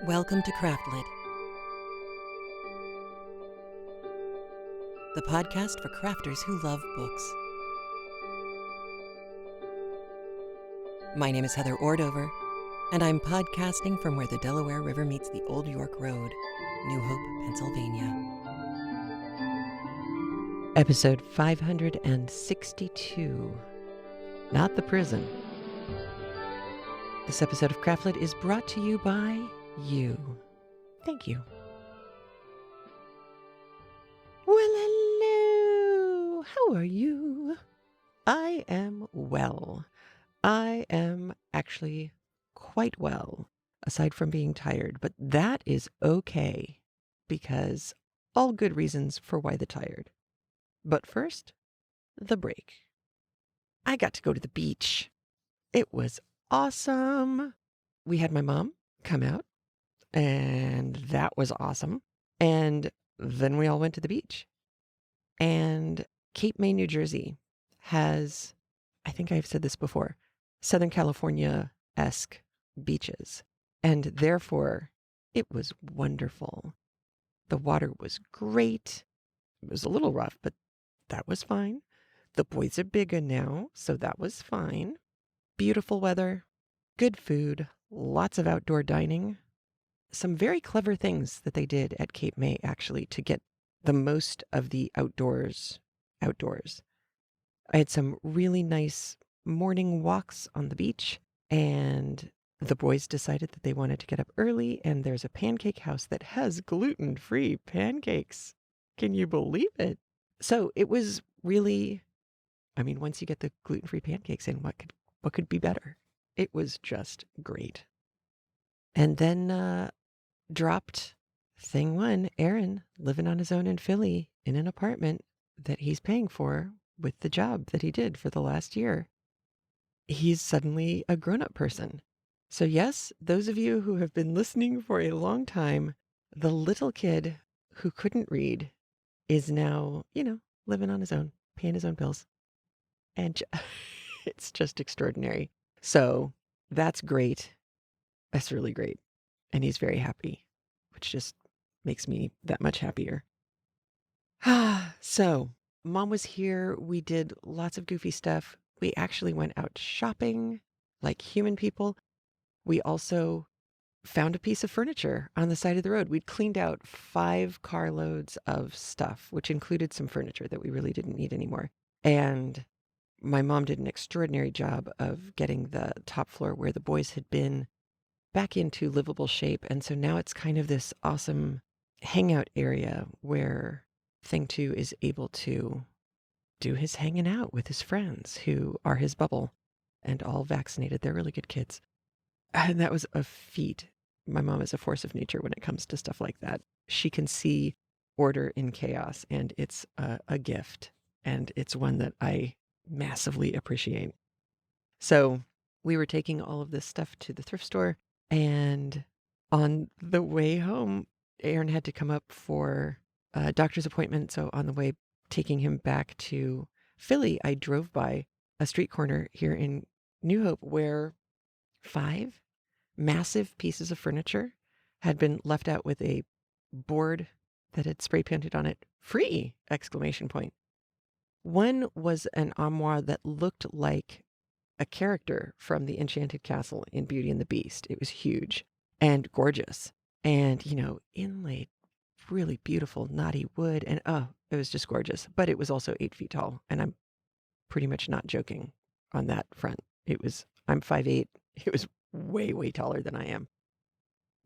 Welcome to CraftLit, the podcast for crafters who love books. My name is Heather Ordover, and I'm podcasting from where the Delaware River meets the Old York Road, New Hope, Pennsylvania. Episode 562, Not the Prison. This episode of CraftLit is brought to you by you. Thank you. Well, hello. How are you? I am well. I am actually quite well, aside from being tired, but that is okay because all good reasons for why the tired. But first, the break. I got to go to the beach. It was awesome. We had my mom come out, and that was awesome. And then we all went to the beach. And Cape May, New Jersey has, I think I've said this before, Southern California-esque beaches. And therefore, it was wonderful. The water was great. It was a little rough, but that was fine. The boys are bigger now, so that was fine. Beautiful weather, good food, lots of outdoor dining. Some very clever things that they did at Cape May, actually, to get the most of the outdoors. I had some really nice morning walks on the beach, and the boys decided that they wanted to get up early, and there's a pancake house that has gluten-free pancakes. Can you believe it? So it was really, once you get the gluten-free pancakes in, what could be better? It was just great. And then dropped thing one, Aaron, living on his own in Philly in an apartment that he's paying for with the job that he did for the last year. He's suddenly a grown-up person. So yes, those of you who have been listening for a long time, the little kid who couldn't read is now, living on his own, paying his own bills. And it's just extraordinary. So that's great. That's really great. And he's very happy, which just makes me that much happier. So Mom was here. We did lots of goofy stuff. We actually went out shopping like human people. We also found a piece of furniture on the side of the road. We'd cleaned out 5 carloads of stuff, which included some furniture that we really didn't need anymore. And my mom did an extraordinary job of getting the top floor where the boys had been back into livable shape. And so now it's kind of this awesome hangout area where Thing 2 is able to do his hanging out with his friends who are his bubble and all vaccinated. They're really good kids. And that was a feat. My mom is a force of nature when it comes to stuff like that. She can see order in chaos, and it's a gift. And it's one that I massively appreciate. So we were taking all of this stuff to the thrift store, and on the way home, Aaron had to come up for a doctor's appointment. So on the way, taking him back to Philly, I drove by a street corner here in New Hope where 5 massive pieces of furniture had been left out with a board that had spray painted on it, free! Exclamation point. One was an armoire that looked like a character from the Enchanted Castle in Beauty and the Beast. It was huge and gorgeous and, inlaid really beautiful knotty wood. And it was just gorgeous. But it was also 8 feet tall. And I'm pretty much not joking on that front. I'm 5'8". It was way, way taller than I am.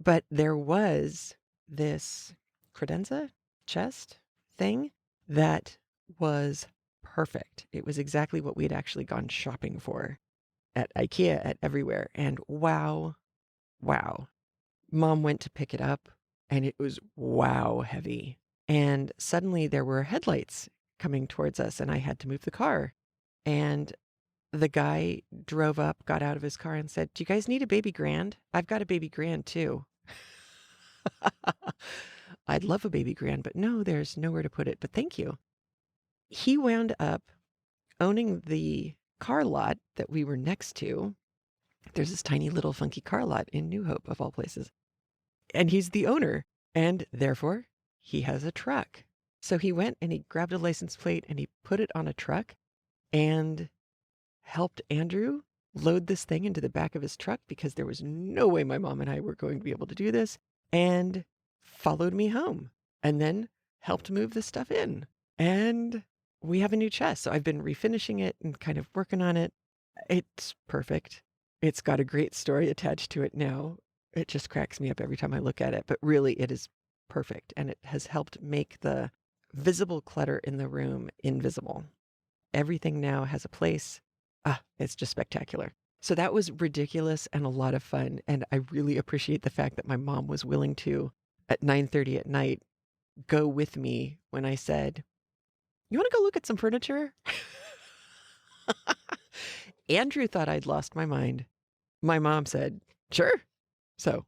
But there was this credenza chest thing that was perfect. It was exactly what we had actually gone shopping for at IKEA, at everywhere. And wow. Mom went to pick it up, and it was wow heavy. And suddenly there were headlights coming towards us, and I had to move the car. And the guy drove up, got out of his car, and said, "Do you guys need a baby grand? I've got a baby grand too." I'd love a baby grand, but no, there's nowhere to put it. But thank you. He wound up owning the car lot that we were next to. There's this tiny little funky car lot in New Hope, of all places. and he's the owner, and therefore he has a truck. So he went and he grabbed a license plate and he put it on a truck and helped Andrew load this thing into the back of his truck because there was no way my mom and I were going to be able to do this, and followed me home and then helped move the stuff in. And we have a new chest. So I've been refinishing it and kind of working on it. It's perfect. It's got a great story attached to it now. It just cracks me up every time I look at it, but really it is perfect. And it has helped make the visible clutter in the room invisible. Everything now has a place. It's just spectacular. So that was ridiculous and a lot of fun. And I really appreciate the fact that my mom was willing to, at 9:30 at night, go with me when I said, "You want to go look at some furniture?" Andrew thought I'd lost my mind. My mom said, "Sure." So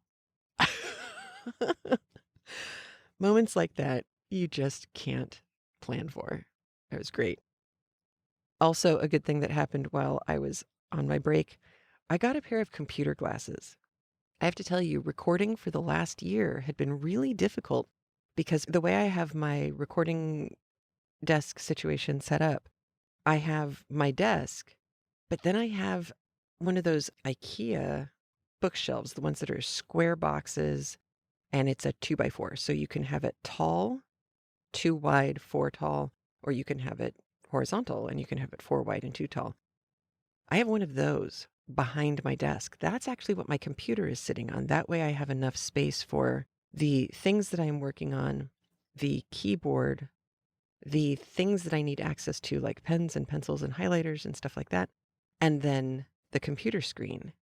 moments like that, you just can't plan for. It was great. Also, a good thing that happened while I was on my break, I got a pair of computer glasses. I have to tell you, recording for the last year had been really difficult because the way I have my recording desk situation set up, I have my desk, but then I have one of those IKEA bookshelves, the ones that are square boxes, and it's a 2x4. So you can have it tall, 2 wide, 4 tall, or you can have it horizontal and you can have it 4 wide and 2 tall. I have one of those behind my desk. That's actually what my computer is sitting on. That way I have enough space for the things that I'm working on, the keyboard, the things that I need access to, like pens and pencils and highlighters and stuff like that, and then the computer screen.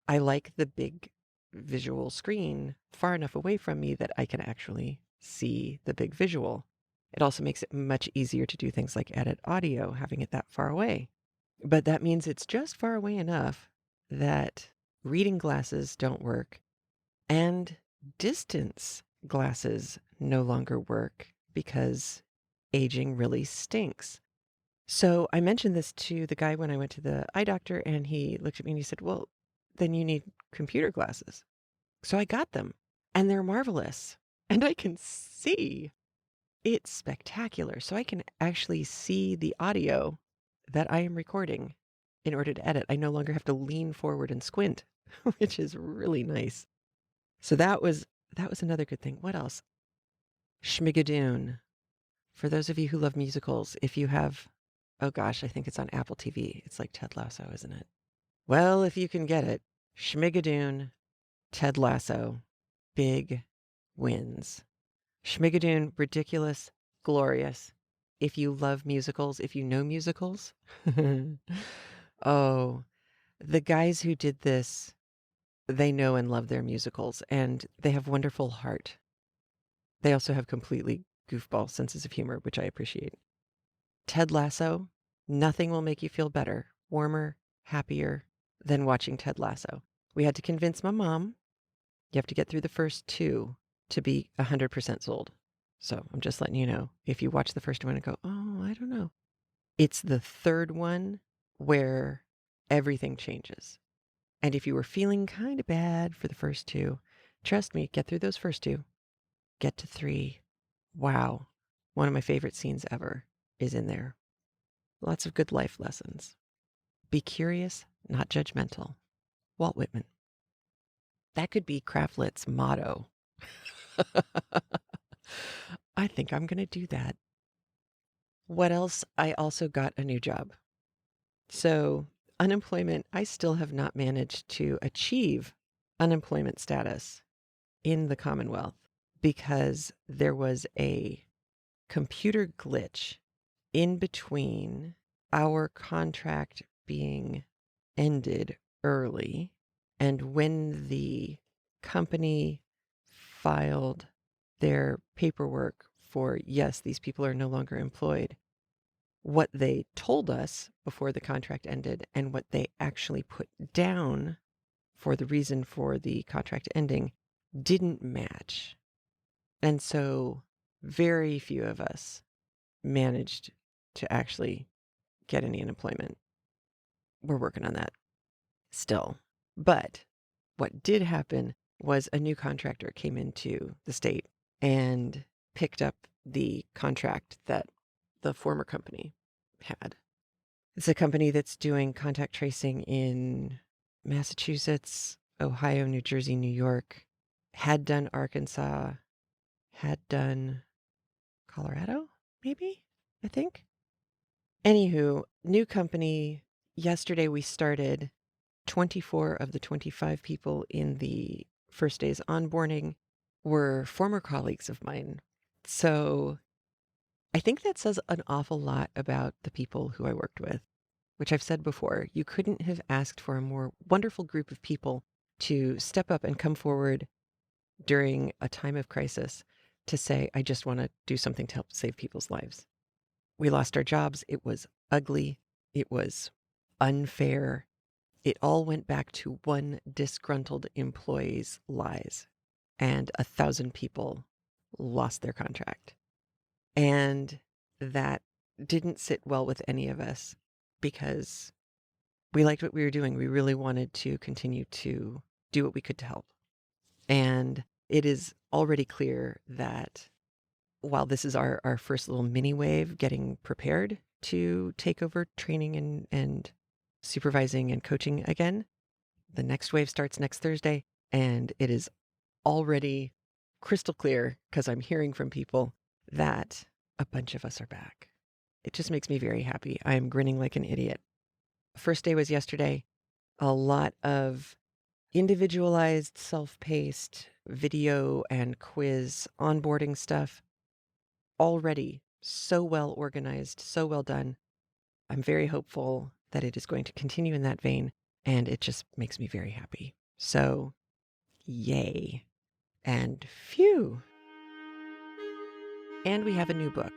I like the big visual screen far enough away from me that I can actually see the big visual. It also makes it much easier to do things like edit audio, having it that far away. But that means it's just far away enough that reading glasses don't work and distance glasses no longer work because aging really stinks. So I mentioned this to the guy when I went to the eye doctor, and he looked at me and he said, "Well, then you need computer glasses." So I got them, and they're marvelous. And I can see. It's spectacular. So I can actually see the audio that I am recording in order to edit. I no longer have to lean forward and squint, which is really nice. So that was another good thing. What else? Schmigadoon. For those of you who love musicals, if you have, oh gosh, I think it's on Apple TV. It's like Ted Lasso, isn't it? Well, if you can get it, Schmigadoon, Ted Lasso, big wins. Schmigadoon, ridiculous, glorious. If you love musicals, if you know musicals, oh, the guys who did this, they know and love their musicals, and they have wonderful heart. They also have completely goofball senses of humor, which I appreciate. Ted Lasso, nothing will make you feel better, warmer, happier than watching Ted Lasso. We had to convince my mom, you have to get through the first 2 to be 100% sold. So I'm just letting you know, if you watch the first one and go, "Oh, I don't know." It's the 3rd one where everything changes. And if you were feeling kind of bad for the first 2, trust me, get through those first 2. Get to 3. Wow. One of my favorite scenes ever is in there. Lots of good life lessons. Be curious, not judgmental. Walt Whitman. That could be CraftLit's motto. I think I'm going to do that. What else? I also got a new job. So, unemployment, I still have not managed to achieve unemployment status in the Commonwealth because there was a computer glitch in between our contract being ended early and when the company filed their paperwork for, yes, these people are no longer employed, what they told us before the contract ended and what they actually put down for the reason for the contract ending didn't match. And so very few of us managed to actually get any unemployment. We're working on that still. But what did happen was a new contractor came into the state and picked up the contract that the former company had. It's a company that's doing contact tracing in Massachusetts, Ohio, New Jersey, New York, had done Arkansas, had done Colorado, maybe, I think. Anywho, new company. Yesterday we started. 24 of the 25 people in the first day's onboarding were former colleagues of mine. So I think that says an awful lot about the people who I worked with, which I've said before. You couldn't have asked for a more wonderful group of people to step up and come forward during a time of crisis to say, I just want to do something to help save people's lives. We lost our jobs. It was ugly. It was unfair. It all went back to one disgruntled employee's lies, and 1,000 people lost their contract. And that didn't sit well with any of us because we liked what we were doing. We really wanted to continue to do what we could to help. And it is already clear that while this is our first little mini wave getting prepared to take over training and supervising and coaching again, the next wave starts next Thursday, and it is already crystal clear because I'm hearing from people that a bunch of us are back. It just makes me very happy. I am grinning like an idiot. First day was yesterday. A lot of individualized, self-paced video and quiz onboarding stuff. Already so well organized, so well done. I'm very hopeful that it is going to continue in that vein, and it just makes me very happy. So, yay. And phew. And we have a new book.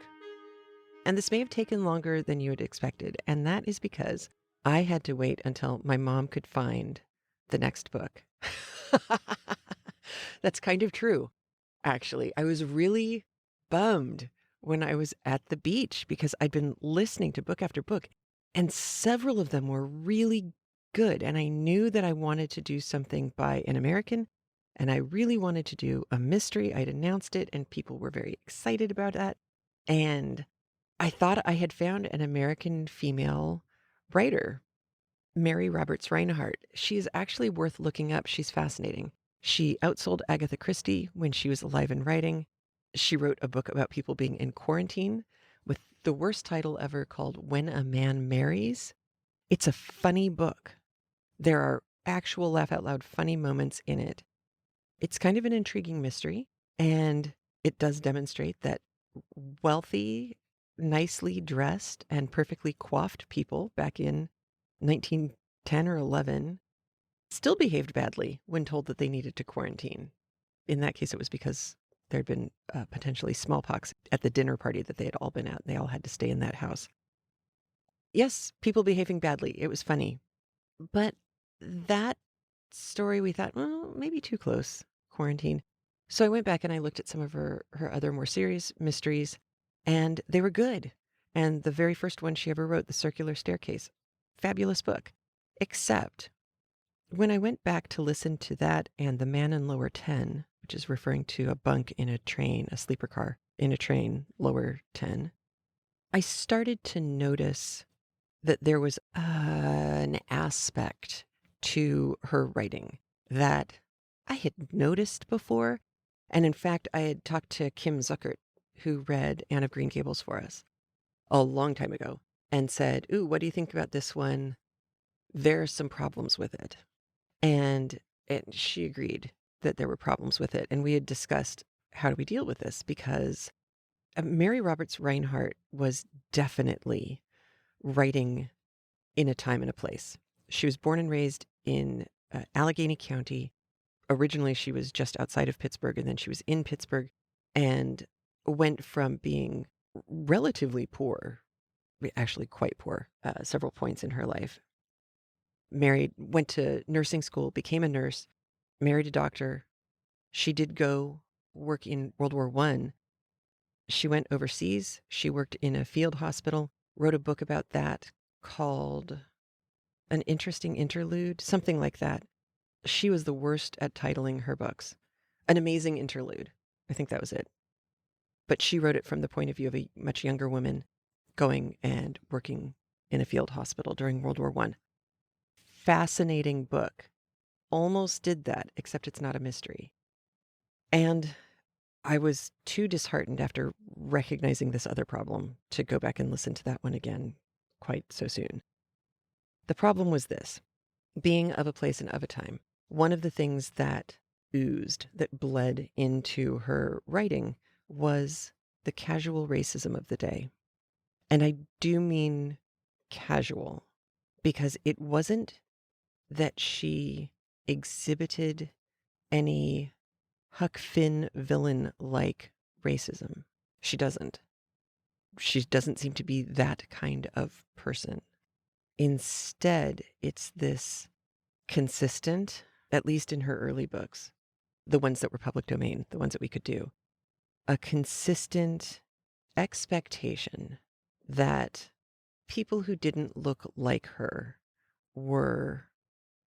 And this may have taken longer than you had expected, and that is because I had to wait until my mom could find the next book. That's kind of true, actually. I was really bummed when I was at the beach because I'd been listening to book after book, and several of them were really good. And I knew that I wanted to do something by an American, and I really wanted to do a mystery. I'd announced it, and people were very excited about that. And I thought I had found an American female writer, Mary Roberts Reinhardt. She is actually worth looking up. She's fascinating. She outsold Agatha Christie when she was alive and writing. She wrote a book about people being in quarantine with the worst title ever called When a Man Marries. It's a funny book. There are actual laugh out loud funny moments in it. It's kind of an intriguing mystery, and it does demonstrate that wealthy, nicely dressed, and perfectly coiffed people back in 1910 or 11 still behaved badly when told that they needed to quarantine. In that case, it was because there'd been potentially smallpox at the dinner party that they had all been at. They all had to stay in that house. Yes, people behaving badly. It was funny. But that story, we thought, well, maybe too close, quarantine. So I went back and I looked at some of her other more serious mysteries, and they were good. And the very first one she ever wrote, The Circular Staircase, fabulous book. Except when I went back to listen to that and The Man in Lower 10, which is referring to a bunk in a train, a sleeper car in a train, lower 10, I started to notice that there was an aspect to her writing that I had noticed before. And in fact, I had talked to Kim Zuckert, who read Anne of Green Gables for us a long time ago, and said, ooh, what do you think about this one? There are some problems with it. And she agreed that there were problems with it. And we had discussed, how do we deal with this? Because Mary Roberts Reinhardt was definitely writing in a time and a place. She was born and raised in Allegheny County. Originally, she was just outside of Pittsburgh, and then she was in Pittsburgh and went from being relatively poor, actually quite poor, several points in her life. Married, went to nursing school, became a nurse, married a doctor. She did go work in World War I. She went overseas. She worked in a field hospital, wrote a book about that called An Interesting Interlude, something like that. She was the worst at titling her books. An Amazing Interlude. I think that was it. But she wrote it from the point of view of a much younger woman going and working in a field hospital during World War I. Fascinating book. Almost did that, except it's not a mystery. And I was too disheartened after recognizing this other problem to go back and listen to that one again quite so soon. The problem was this: being of a place and of a time, one of the things that oozed, that bled into her writing, was the casual racism of the day. And I do mean casual, because it wasn't that she exhibited any Huck Finn villain-like racism. She doesn't. She doesn't seem to be that kind of person. Instead, it's this consistent, at least in her early books, the ones that were public domain, the ones that we could do, a consistent expectation that people who didn't look like her were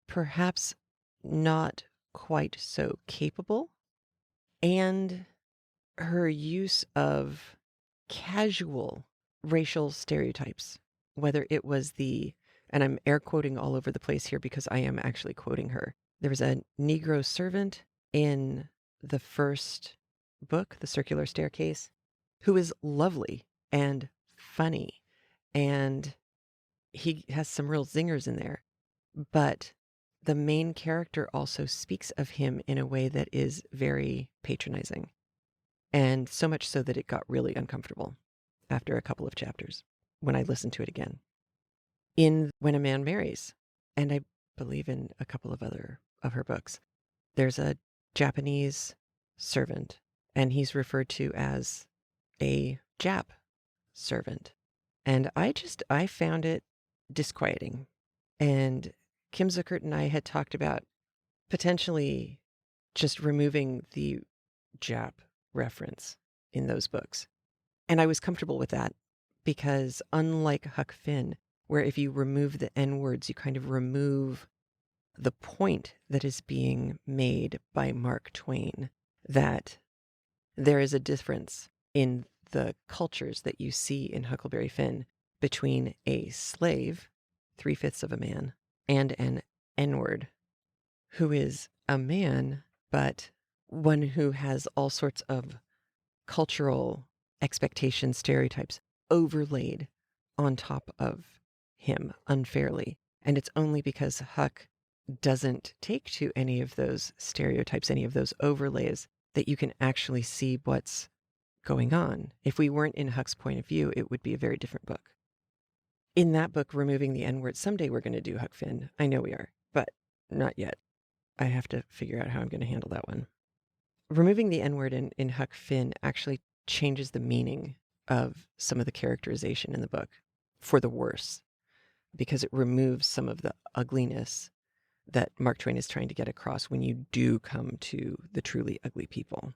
perhaps not quite so capable, and her use of casual racial stereotypes, whether it was and I'm air quoting all over the place here because I am actually quoting her. There was a Negro servant in the first book, The Circular Staircase, who is lovely and funny, and he has some real zingers in there. But the main character also speaks of him in a way that is very patronizing. And so much so that it got really uncomfortable after a couple of chapters when I listened to it again. In When a Man Marries, and I believe in a couple of other of her books, there's a Japanese servant, and he's referred to as a Jap servant. And I found it disquieting. And Kim Zuckert and I had talked about potentially just removing the Jap reference in those books. And I was comfortable with that because, unlike Huck Finn, where if you remove the N words, you kind of remove the point that is being made by Mark Twain, that there is a difference in the cultures that you see in Huckleberry Finn between a slave, 3/5 of a man, and an N-word, who is a man, but one who has all sorts of cultural expectations, stereotypes overlaid on top of him unfairly. And it's only because Huck doesn't take to any of those stereotypes, any of those overlays, that you can actually see what's going on. If we weren't in Huck's point of view, it would be a very different book. In that book, removing the N-word, someday we're going to do Huck Finn. I know we are, but not yet. I have to figure out how I'm going to handle that one. Removing the N-word in Huck Finn actually changes the meaning of some of the characterization in the book for the worse, because it removes some of the ugliness that Mark Twain is trying to get across when you do come to the truly ugly people.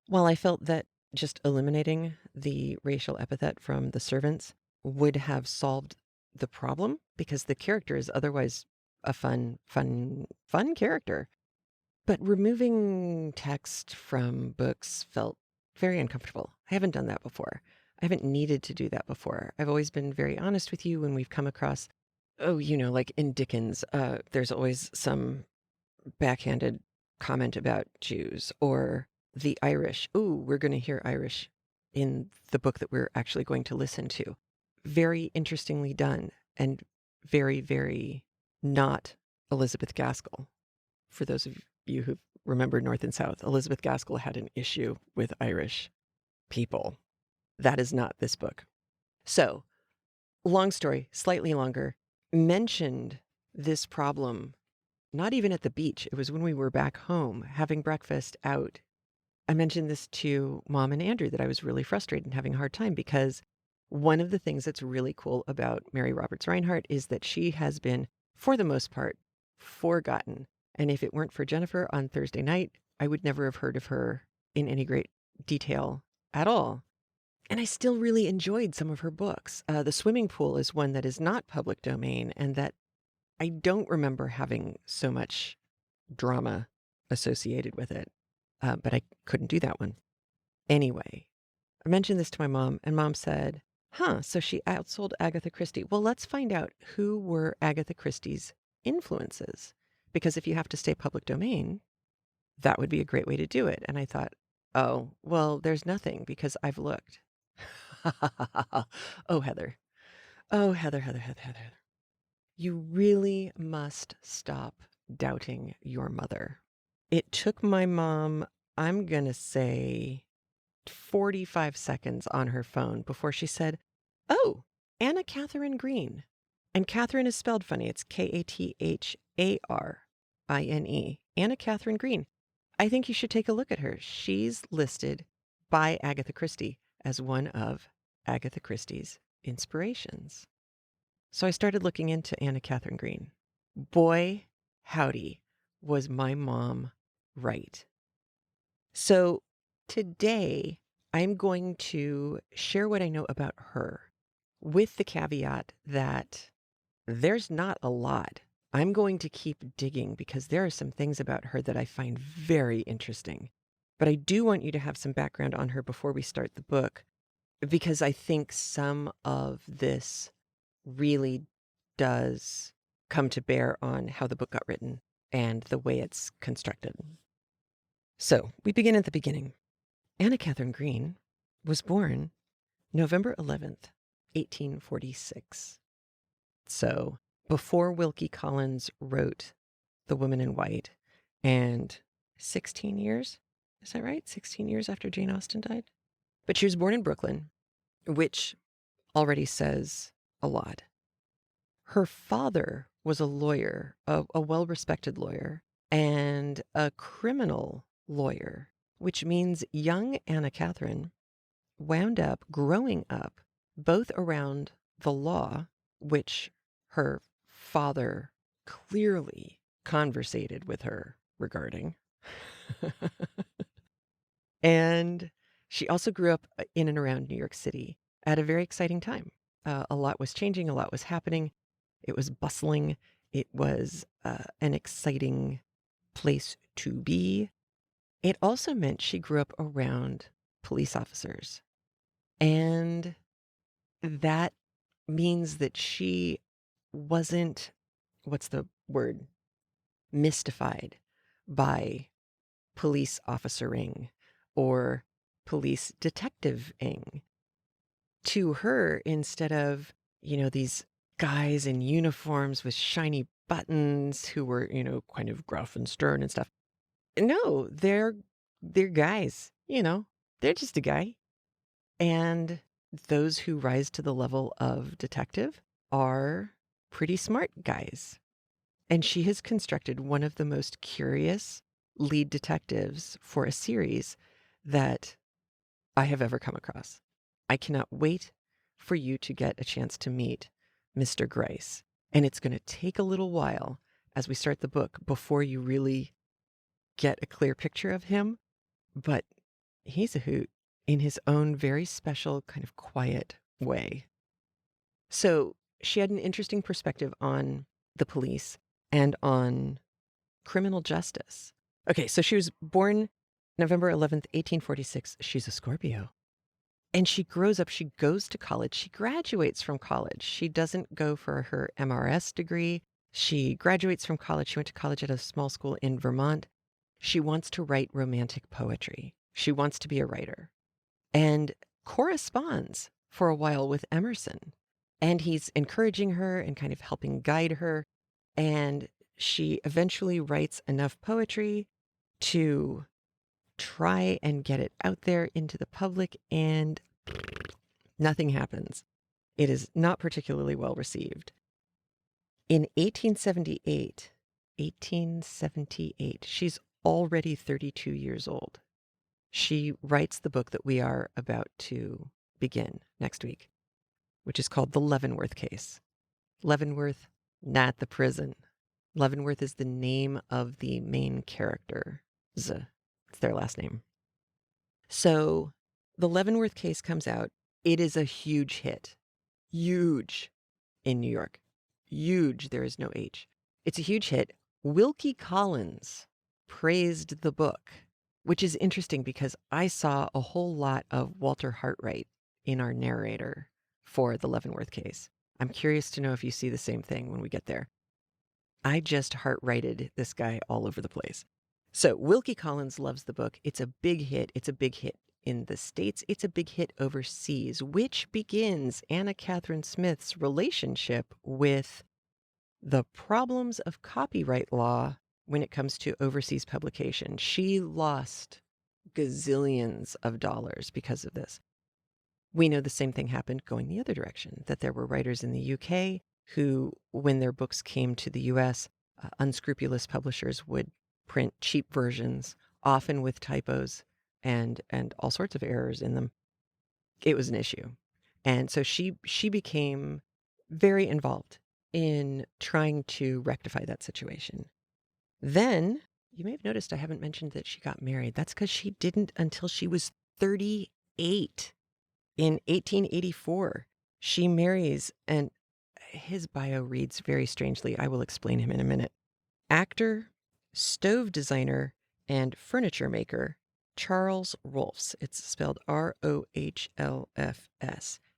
While I felt that just eliminating the racial epithet from the servants would have solved the problem, because the character is otherwise a fun character. But removing text from books felt very uncomfortable. I haven't done that before. I haven't needed to do that before. I've always been very honest with you when we've come across, like in Dickens, there's always some backhanded comment about Jews, or the Irish. Ooh, we're going to hear Irish in the book that we're actually going to listen to. Very interestingly done, and very, very not Elizabeth Gaskell. For those of you who remember North and South, Elizabeth Gaskell had an issue with Irish people. That is not this book. So, long story, slightly longer, mentioned this problem not even at the beach. It was when we were back home having breakfast out. I mentioned this to Mom and Andrew, that I was really frustrated and having a hard time, because one of the things that's really cool about Mary Roberts Rinehart is that she has been, for the most part, forgotten. And if it weren't for Jennifer on Thursday night, I would never have heard of her in any great detail at all. And I still really enjoyed some of her books. The Swimming Pool is one that is not public domain, and that I don't remember having so much drama associated with it. But I couldn't do that one. Anyway, I mentioned this to my mom, and Mom said, huh, so she outsold Agatha Christie. Well, let's find out who were Agatha Christie's influences. Because if you have to stay public domain, that would be a great way to do it. And I thought, oh, well, there's nothing because I've looked. Oh, Heather. Oh, Heather, Heather, Heather, Heather. Heather. You really must stop doubting your mother. It took my mom, I'm going to say, 45 seconds on her phone before she said, oh, Anna Katharine Green. And Catherine is spelled funny. It's Katharine. Anna Katharine Green. I think you should take a look at her. She's listed by Agatha Christie as one of Agatha Christie's inspirations. So I started looking into Anna Katharine Green. Boy, howdy, was my mom right. So today I'm going to share what I know about her with the caveat that there's not a lot. I'm going to keep digging because there are some things about her that I find very interesting. But I do want you to have some background on her before we start the book, because I think some of this really does come to bear on how the book got written and the way it's constructed. So we begin at the beginning. Anna Katharine Green was born November 11th, 1846. So before Wilkie Collins wrote The Woman in White, and 16 years, is that right? 16 years after Jane Austen died? But she was born in Brooklyn, which already says a lot. Her father was a lawyer, a well-respected lawyer, and a criminal lawyer, which means young Anna Katharine wound up growing up both around the law, which her father clearly conversated with her regarding. And she also grew up in and around New York City at a very exciting time. A lot was changing, a lot was happening. It was bustling. It was an exciting place to be. It also meant she grew up around police officers. And that means that she wasn't, what's the word, mystified by police officering or police detective-ing. To her, instead of, these guys in uniforms with shiny buttons who were, kind of gruff and stern and stuff. No, they're guys, they're just a guy. And those who rise to the level of detective are pretty smart guys. And she has constructed one of the most curious lead detectives for a series that I have ever come across. I cannot wait for you to get a chance to meet Mr. Gryce. And it's going to take a little while as we start the book before you really get a clear picture of him. But he's a hoot in his own very special, kind of quiet way. So she had an interesting perspective on the police and on criminal justice. Okay, so she was born November 11th, 1846. She's a Scorpio. And she grows up, she goes to college, she graduates from college. She doesn't go for her MRS degree. She graduates from college. She went to college at a small school in Vermont. She wants to write romantic poetry. She wants to be a writer and corresponds for a while with Emerson. And he's encouraging her and kind of helping guide her. And she eventually writes enough poetry to try and get it out there into the public, and nothing happens. It is not particularly well received. In 1878, she's already 32 years old. She writes the book that we are about to begin next week, which is called The Leavenworth Case. Leavenworth, not the prison. Leavenworth is the name of the main character. It's their last name. So the Leavenworth Case comes out. It is a huge hit. Huge in New York. Huge. There is no H. It's a huge hit. Wilkie Collins praised the book, which is interesting because I saw a whole lot of Walter Hartwright in our narrator for the Leavenworth Case. I'm curious to know if you see the same thing when we get there. I just Hartwrighted this guy all over the place. So Wilkie Collins loves the book. It's a big hit. It's a big hit in the States. It's a big hit overseas, which begins Anna Katharine Smith's relationship with the problems of copyright law when it comes to overseas publication. She lost gazillions of dollars because of this. We know the same thing happened going the other direction, that there were writers in the UK who, when their books came to the US, unscrupulous publishers would print cheap versions, often with typos and all sorts of errors in them. It was an issue. And so she became very involved in trying to rectify that situation. Then, you may have noticed I haven't mentioned that she got married. That's because she didn't until she was 38. In 1884, she marries, and his bio reads very strangely. I will explain him in a minute. Actor, stove designer, and furniture maker, Charles Rolfs. It's spelled Rohlfs.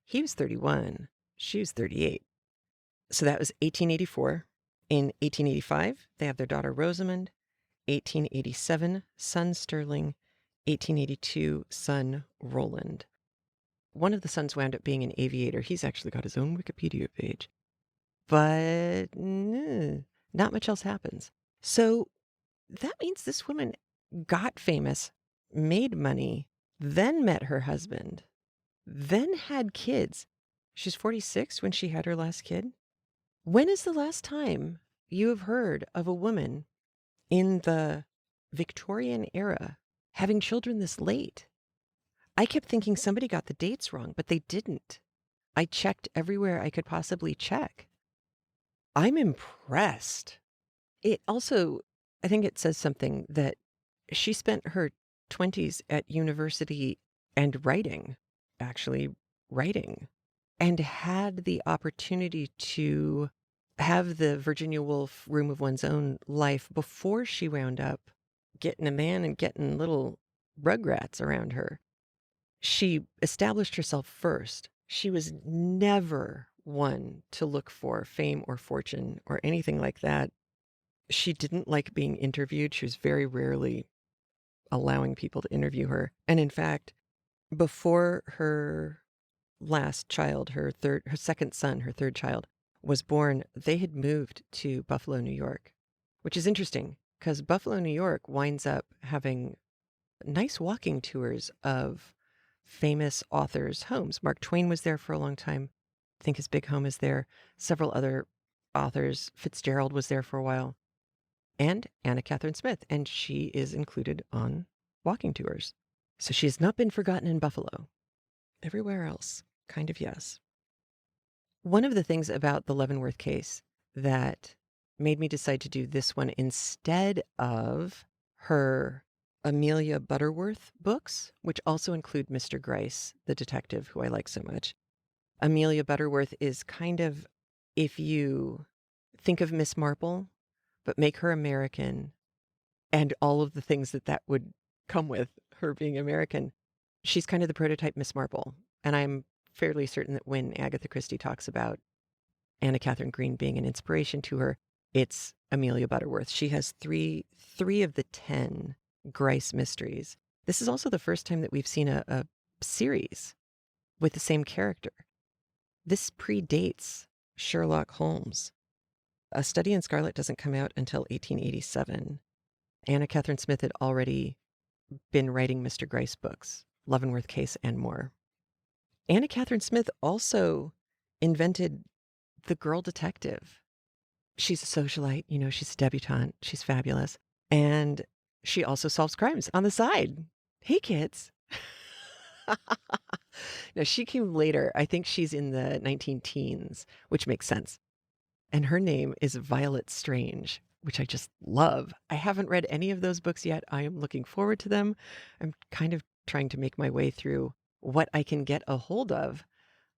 He was 31. She was 38. So that was 1884. In 1885, they have their daughter Rosamond. 1887, son Sterling. 1882, son Roland. One of the sons wound up being an aviator. He's actually got his own Wikipedia page. But not much else happens. So that means this woman got famous, made money, then met her husband, then had kids. She's 46 when she had her last kid. When is the last time you have heard of a woman in the Victorian era having children this late? I kept thinking somebody got the dates wrong, but they didn't. I checked everywhere I could possibly check. I'm impressed. It also, I think it says something that she spent her 20s at university and writing, actually writing, and had the opportunity to have the Virginia Woolf room of one's own life before she wound up getting a man and getting little rugrats around her. She established herself first. She was never one to look for fame or fortune or anything like that. She didn't like being interviewed. She was very rarely allowing people to interview her. And in fact, before her last child, her second son, her third child, was born, they had moved to Buffalo, New York, which is interesting because Buffalo, New York winds up having nice walking tours of famous authors' homes. Mark Twain was there for a long time. I think his big home is there. Several other authors. Fitzgerald was there for a while. And Anna Katharine Smith, and she is included on walking tours. So she has not been forgotten in Buffalo. Everywhere else, kind of yes. One of the things about the Leavenworth case that made me decide to do this one instead of her Amelia Butterworth books, which also include Mr. Gryce, the detective who I like so much. Amelia Butterworth is kind of, if you think of Miss Marple, but make her American and all of the things that would come with her being American, she's kind of the prototype Miss Marple. And I'm fairly certain that when Agatha Christie talks about Anna Katharine Green being an inspiration to her, it's Amelia Butterworth. She has three of the 10 Gryce mysteries. This is also the first time that we've seen a series with the same character. This predates Sherlock Holmes. A Study in Scarlet doesn't come out until 1887. Anna Katharine Smith had already been writing Mr. Gryce books, Leavenworth Case, and more. Anna Katharine Smith also invented the girl detective. She's a socialite, she's a debutante, she's fabulous. And she also solves crimes on the side. Hey, kids. Now, she came later. I think she's in the 19-teens, which makes sense. And her name is Violet Strange, which I just love. I haven't read any of those books yet. I am looking forward to them. I'm kind of trying to make my way through what I can get a hold of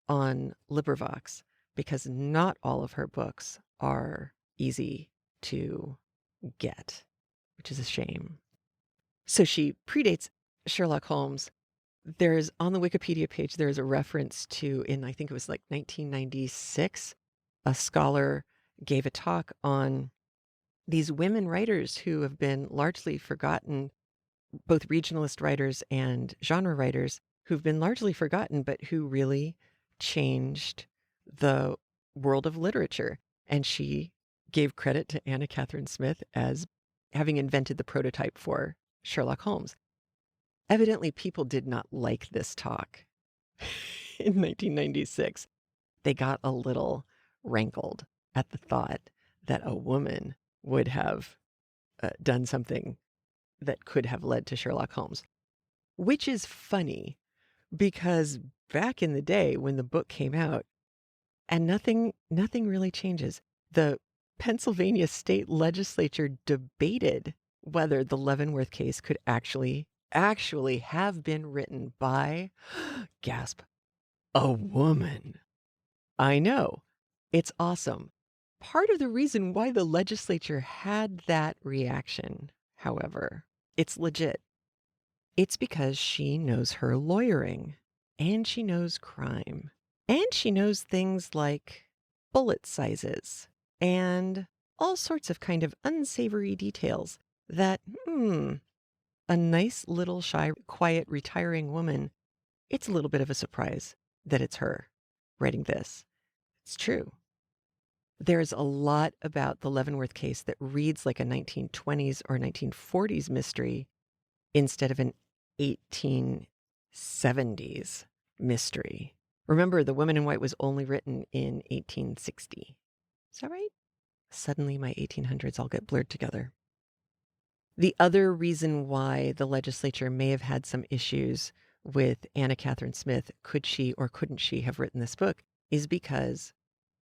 on LibriVox, because not all of her books are easy to get, which is a shame. So she predates Sherlock Holmes. There's on the Wikipedia page, there's a reference to, in I think it was like 1996, a scholar gave a talk on these women writers who have been largely forgotten, both regionalist writers and genre writers who've been largely forgotten, but who really changed the world of literature. And she gave credit to Anna Katharine Smith as having invented the prototype for Sherlock Holmes. Evidently, people did not like this talk in 1996. They got a little rankled at the thought that a woman would have done something that could have led to Sherlock Holmes, which is funny because back in the day when the book came out, and nothing really changes. The Pennsylvania state legislature debated whether the Leavenworth case could actually have been written by, gasp, a woman. I know. It's awesome. Part of the reason why the legislature had that reaction, however, it's legit. It's because she knows her lawyering, and she knows crime, and she knows things like bullet sizes and all sorts of kind of unsavory details that, a nice little shy, quiet, retiring woman, it's a little bit of a surprise that it's her writing this. It's true. There's a lot about the Leavenworth case that reads like a 1920s or 1940s mystery instead of an 1870s mystery. Remember, The Woman in White was only written in 1860. Is that right? Suddenly my 1800s all get blurred together. The other reason why the legislature may have had some issues with Anna Katharine Smith, could she or couldn't she have written this book, is because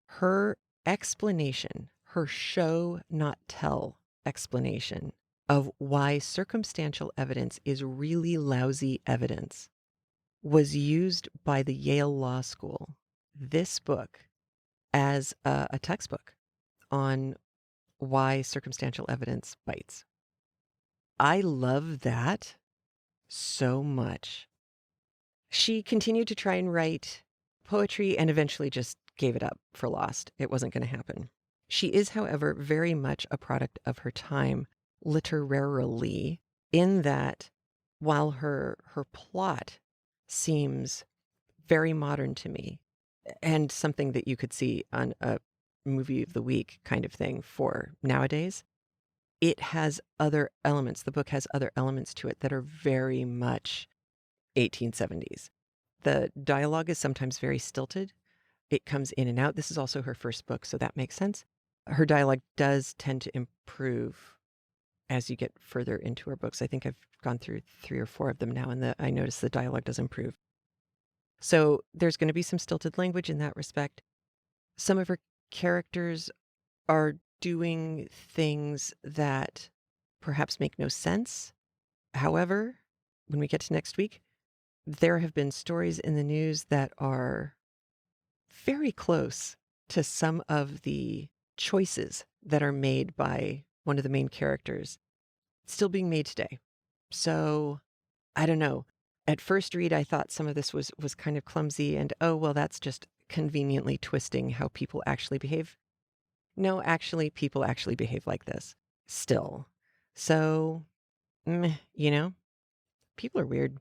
her explanation, her show not tell explanation of why circumstantial evidence is really lousy evidence was used by the Yale Law School, this book, as a textbook on why circumstantial evidence bites. I love that so much. She continued to try and write poetry and eventually just gave it up for lost. It wasn't going to happen. She is, however, very much a product of her time literarily, in that while her plot seems very modern to me and something that you could see on a movie of the week kind of thing for nowadays, it has other elements. The book has other elements to it that are very much 1870s. The dialogue is sometimes very stilted. It comes in and out. This is also her first book, so that makes sense. Her dialogue does tend to improve as you get further into her books. I think I've gone through 3 or 4 of them now, and I notice the dialogue does improve. So there's going to be some stilted language in that respect. Some of her characters are doing things that perhaps make no sense. However, when we get to next week, there have been stories in the news that are very close to some of the choices that are made by one of the main characters still being made today. So I don't know. At first read, I thought some of this was kind of clumsy and, oh, well, that's just conveniently twisting how people actually behave. No, actually, people actually behave like this still. So, people are weird.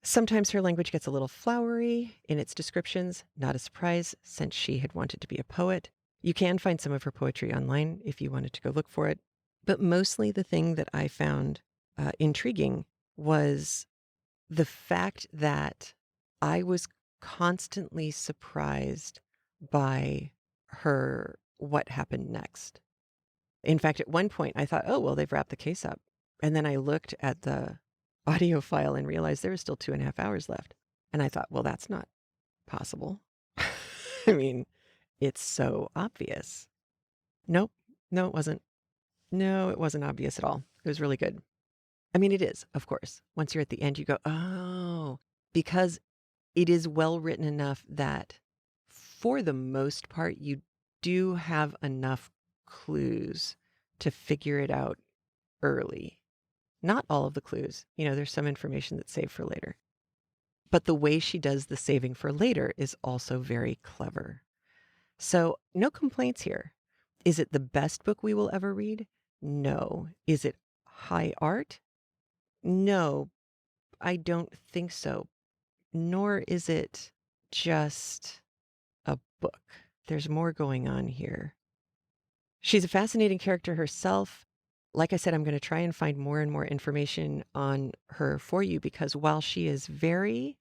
Sometimes her language gets a little flowery in its descriptions, not a surprise since she had wanted to be a poet. You can find some of her poetry online if you wanted to go look for it. But mostly the thing that I found intriguing was the fact that I was constantly surprised by her what happened next. In fact, at one point I thought, oh, well, they've wrapped the case up. And then I looked at the audio file and realized there was still 2.5 hours left. And I thought, well, that's not possible. I mean, it's so obvious. Nope. No, it wasn't. No, it wasn't obvious at all. It was really good. I mean, it is, of course. Once you're at the end, you go, oh, because it is well written enough that for the most part, you do have enough clues to figure it out early. Not all of the clues. There's some information that's saved for later. But the way she does the saving for later is also very clever. So, no complaints here. Is it the best book we will ever read? No. Is it high art? No, I don't think so. Nor is it just a book. There's more going on here. She's a fascinating character herself. Like I said, I'm going to try and find more and more information on her for you because while she is very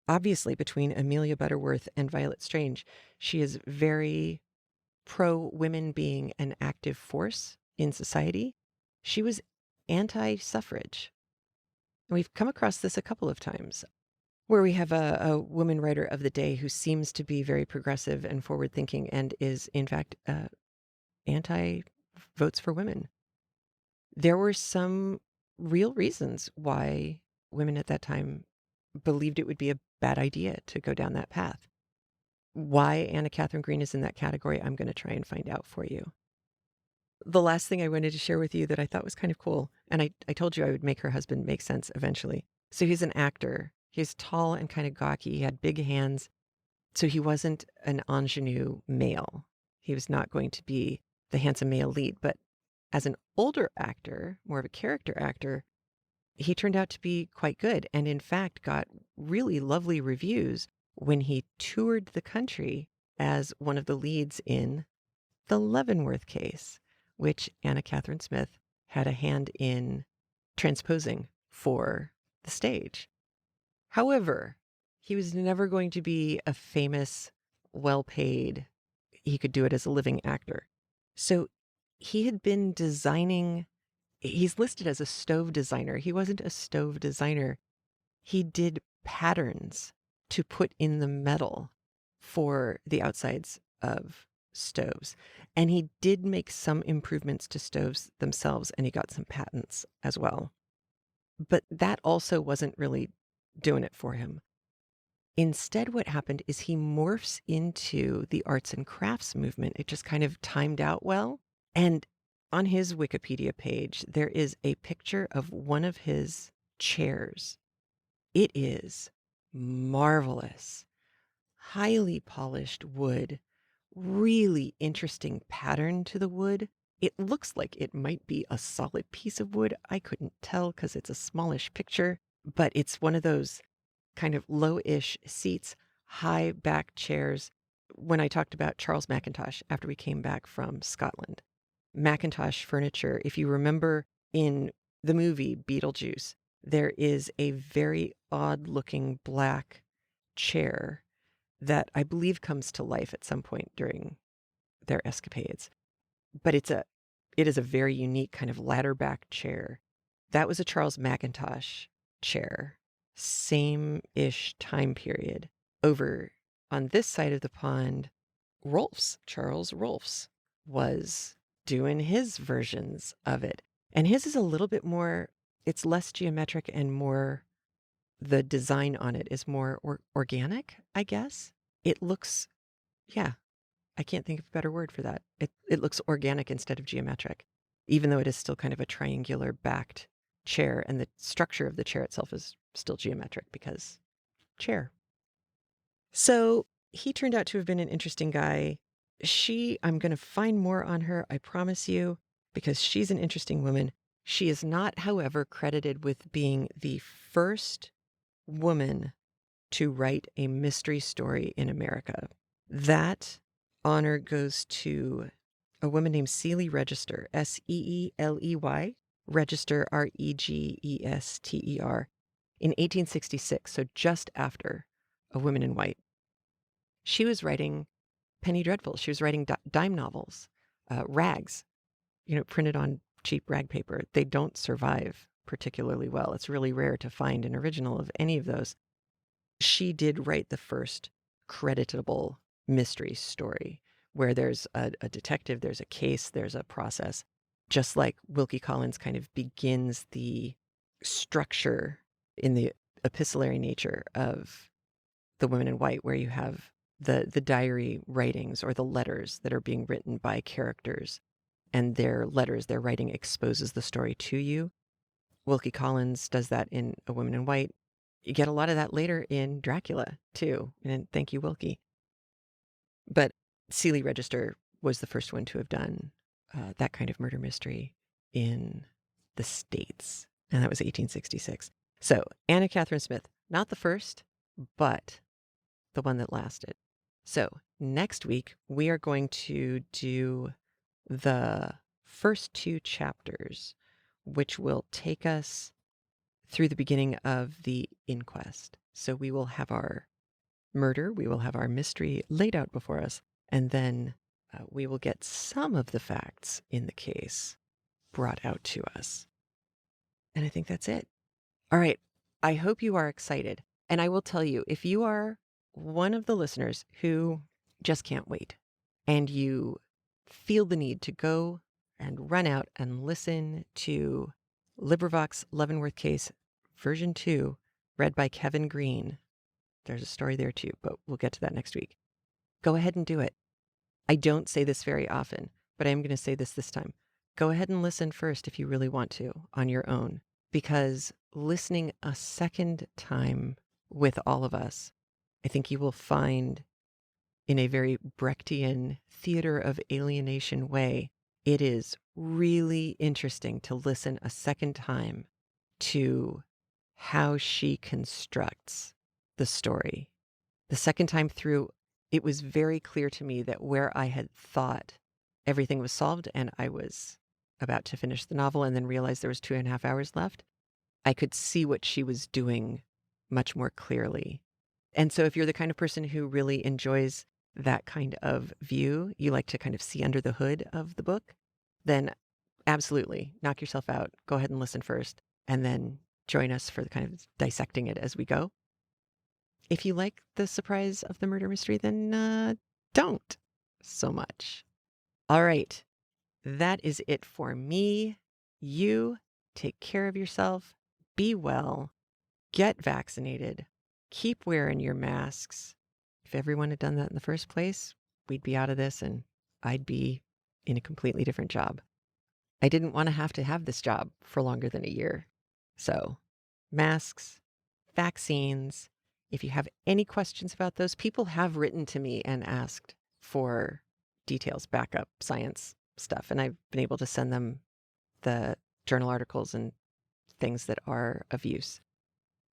obviously between Amelia Butterworth and Violet Strange, she is very pro women being an active force in society. She was anti-suffrage. And we've come across this a couple of times where we have a woman writer of the day who seems to be very progressive and forward-thinking and is, in fact, anti-votes for women. There were some real reasons why women at that time believed it would be a bad idea to go down that path. Why Anna Katharine Green is in that category, I'm going to try and find out for you. The last thing I wanted to share with you that I thought was kind of cool, and I told you I would make her husband make sense eventually. So he's an actor. He's tall and kind of gawky. He had big hands. So he wasn't an ingenue male. He was not going to be the handsome male lead. But as an older actor, more of a character actor, he turned out to be quite good and in fact got really lovely reviews when he toured the country as one of the leads in the Leavenworth Case, which Anna Katharine Smith had a hand in transposing for the stage. However, he was never going to be a famous, well-paid, he could do it as a living actor. So he had been designing, he's listed as a stove designer. He wasn't a stove designer. He did patterns to put in the metal for the outsides of stoves. And he did make some improvements to stoves themselves, and he got some patents as well. But that also wasn't really doing it for him. Instead, what happened is he morphs into the arts and crafts movement. It just kind of timed out well. And on his Wikipedia page, there is a picture of one of his chairs. It is marvelous, highly polished wood, really interesting pattern to the wood. It looks like it might be a solid piece of wood. I couldn't tell because it's a smallish picture, but it's one of those kind of low-ish seats, high back chairs. When I talked about Charles Mackintosh after we came back from Scotland, Mackintosh furniture, if you remember in the movie Beetlejuice, there is a very odd-looking black chair that I believe comes to life at some point during their escapades. But it is a very unique kind of ladder back chair. That was a Charles Mackintosh chair. Same-ish time period. Over on this side of the pond, Charles Rolfs, was doing his versions of it. And his is a little bit more, it's less geometric and more, the design on it is more organic, I guess. It looks, yeah, I can't think of a better word for that. It looks organic instead of geometric, even though it is still kind of a triangular backed chair, and the structure of the chair itself is still geometric because chair. So he turned out to have been an interesting guy. I'm going to find more on her, I promise you, because she's an interesting woman. She is not, however, credited with being the first woman to write a mystery story in America. That honor goes to a woman named Seeley Register, Seeley, Register, Regester, in 1866, so just after A Woman in White. She was writing penny dreadfuls. She was writing dime novels, rags, printed on cheap rag paper. They don't survive particularly well. It's really rare to find an original of any of those. She did write the first creditable mystery story where there's a detective, there's a case, there's a process, just like Wilkie Collins kind of begins the structure in the epistolary nature of The Woman in White, where you have the diary writings or the letters that are being written by characters and their letters, their writing exposes the story to you. Wilkie Collins does that in A Woman in White. You get a lot of that later in Dracula, too. And thank you, Wilkie. But Seeley Register was the first one to have done that kind of murder mystery in the States. And that was 1866. So Anna Katharine Smith, not the first, but the one that lasted. So next week, we are going to do the first 2 chapters, which will take us through the beginning of the inquest. So we will have our murder, we will have our mystery laid out before us, and then we will get some of the facts in the case brought out to us. And I think that's it. All right. I hope you are excited. And I will tell you, if you are one of the listeners who just can't wait and you feel the need to go and run out and listen to LibriVox Leavenworth Case version 2, read by Kevin Green. There's a story there too, but we'll get to that next week. Go ahead and do it. I don't say this very often, but I'm going to say this time. Go ahead and listen first if you really want to on your own, because listening a second time with all of us, I think you will find in a very Brechtian theater of alienation way, it is really interesting to listen a second time to how she constructs the story. The second time through, it was very clear to me that where I had thought everything was solved and I was about to finish the novel and then realized there was 2.5 hours left, I could see what she was doing much more clearly. And so if you're the kind of person who really enjoys that kind of view, you like to kind of see under the hood of the book, then absolutely knock yourself out. Go ahead and listen first, and then join us for the kind of dissecting it as we go. If you like the surprise of the murder mystery, then don't so much. All right. That is it for me. You take care of yourself. Be well. Get vaccinated. Keep wearing your masks. If everyone had done that in the first place, we'd be out of this and I'd be in a completely different job. I didn't want to have this job for longer than a year. So, masks, vaccines. If you have any questions about those, people have written to me and asked for details, backup, science stuff. And I've been able to send them the journal articles and things that are of use.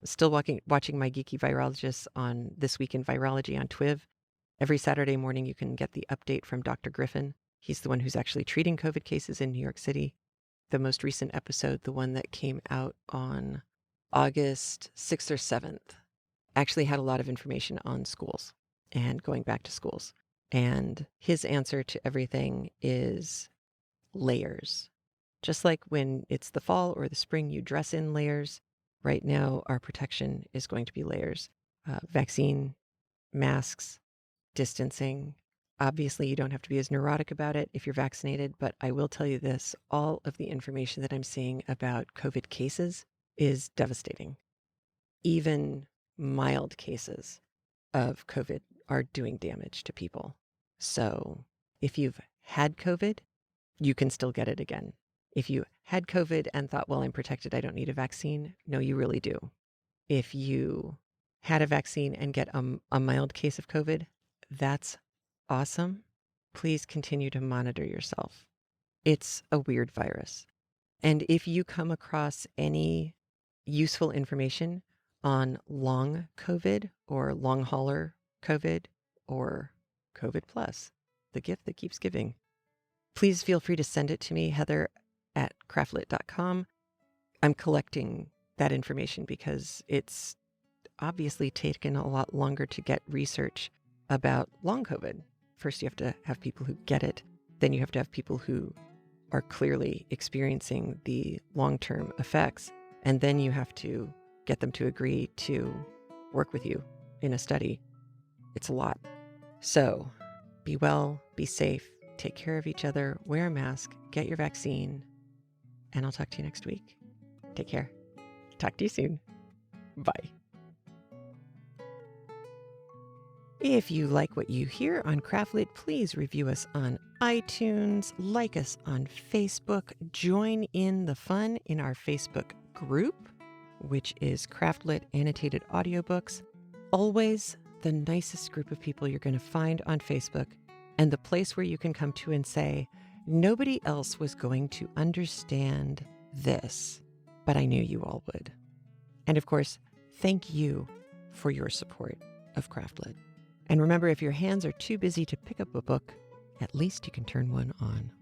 Still watching my geeky virologists on This Week in Virology on Twiv. Every Saturday morning, you can get the update from Dr. Griffin. He's the one who's actually treating COVID cases in New York City. The most recent episode, the one that came out on August 6th or 7th, actually had a lot of information on schools and going back to schools. And his answer to everything is layers. Just like when it's the fall or the spring, you dress in layers. Right now, our protection is going to be layers. Vaccine, masks, distancing. Obviously, you don't have to be as neurotic about it if you're vaccinated, but I will tell you this, all of the information that I'm seeing about COVID cases is devastating. Even mild cases of COVID are doing damage to people. So if you've had COVID, you can still get it again. If you had COVID and thought, well, I'm protected, I don't need a vaccine, no, you really do. If you had a vaccine and get a mild case of COVID, that's awesome. Please continue to monitor yourself. It's a weird virus. And if you come across any useful information on long COVID or long hauler COVID or COVID plus, the gift that keeps giving, please feel free to send it to me, Heather at CraftLit.com. I'm collecting that information because it's obviously taken a lot longer to get research about long COVID. First, you have to have people who get it. Then you have to have people who are clearly experiencing the long-term effects. And then you have to get them to agree to work with you in a study. It's a lot. So be well, be safe, take care of each other, wear a mask, get your vaccine, and I'll talk to you next week. Take care. Talk to you soon. Bye. If you like what you hear on CraftLit, please review us on iTunes, like us on Facebook, join in the fun in our Facebook group, which is CraftLit Annotated Audiobooks. Always the nicest group of people you're going to find on Facebook, and the place where you can come to and say, nobody else was going to understand this, but I knew you all would. And of course, thank you for your support of CraftLit. And remember, if your hands are too busy to pick up a book, at least you can turn one on.